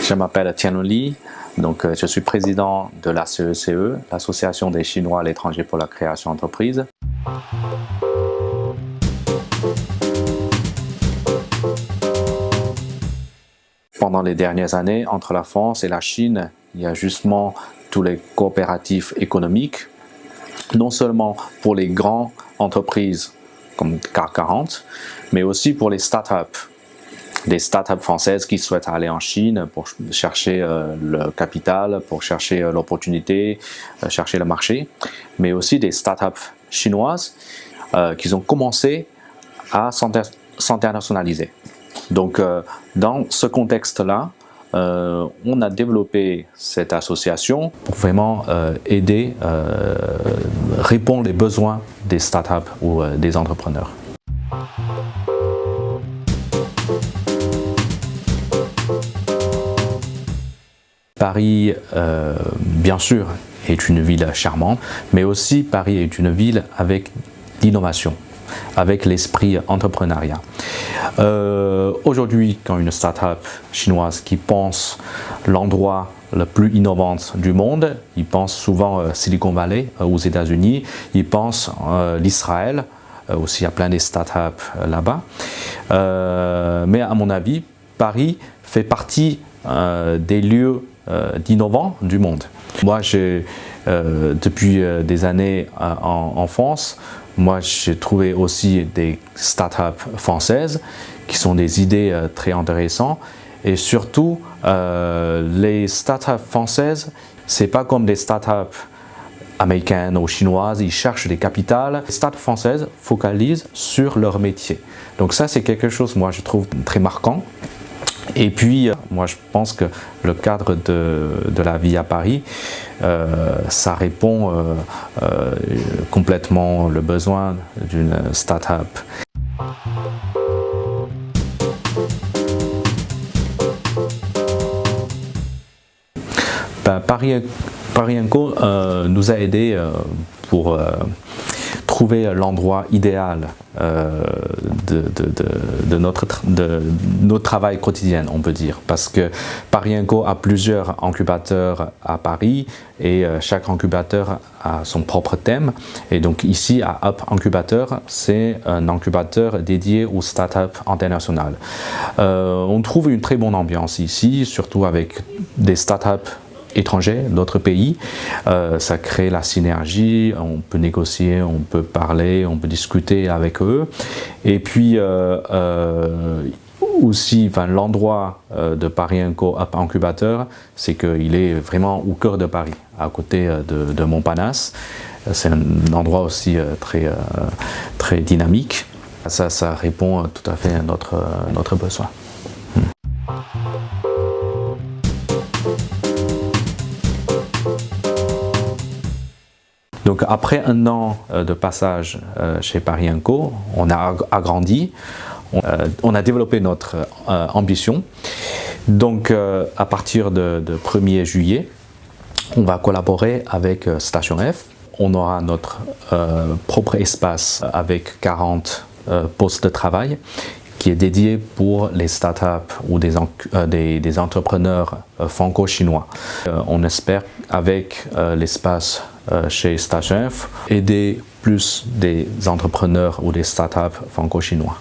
Je m'appelle Tian Li, donc je suis président de la CECE, l'Association des Chinois à l'étranger pour la création d'entreprise. Pendant les dernières années, entre la France et la Chine, il y a justement tous les coopératifs économiques, non seulement pour les grandes entreprises comme CAC 40, mais aussi pour les startups. Des startups françaises qui souhaitent aller en Chine pour chercher le capital, pour chercher l'opportunité, chercher le marché, mais aussi des startups chinoises qui ont commencé à s'internationaliser. Donc, dans ce contexte-là, on a développé cette association pour vraiment aider, répondre aux besoins des startups ou des entrepreneurs. Paris, bien sûr, est une ville charmante, mais aussi Paris est une ville avec l'innovation, avec l'esprit entrepreneuriat. Aujourd'hui, quand une start-up chinoise qui pense l'endroit le plus innovant du monde, ils pensent souvent Silicon Valley aux États-Unis, ils pensent l'Israël, aussi il y a plein de start-up là-bas. Mais à mon avis, Paris fait partie des lieux d'innovants du monde. Moi, depuis des années en France, moi j'ai trouvé aussi des startups françaises qui sont des idées très intéressantes et surtout les startups françaises, c'est pas comme des startups américaines ou chinoises, ils cherchent des capitales. Les startups françaises focalisent sur leur métier. Donc ça c'est quelque chose, moi je trouve très marquant. Et puis, moi je pense que le cadre de la vie à Paris, ça répond complètement aux besoins d'une start-up. Paris & nous a aidés pour trouver l'endroit idéal de notre travail quotidien, on peut dire. Parce que Paris & a plusieurs incubateurs à Paris et chaque incubateur a son propre thème. Et donc ici, à Up Incubateur, c'est un incubateur dédié aux startups internationales. On trouve une très bonne ambiance ici, surtout avec des startups étrangers, d'autres pays. Ça crée la synergie, on peut négocier, on peut parler, on peut discuter avec eux. Et puis aussi, l'endroit de Paris & Up Incubateur, c'est qu'il est vraiment au cœur de Paris, à côté de Montparnasse. C'est un endroit aussi très dynamique. Ça répond tout à fait à notre besoin. Donc après un an de passage chez Paris & Co, on a agrandi, on a développé notre ambition. Donc à partir de 1er juillet, on va collaborer avec Station F. On aura notre propre espace avec 40 postes de travail qui est dédié pour les startups ou des entrepreneurs franco-chinois. On espère avec l'espace chez Station F aider plus des entrepreneurs ou des startups franco-chinois.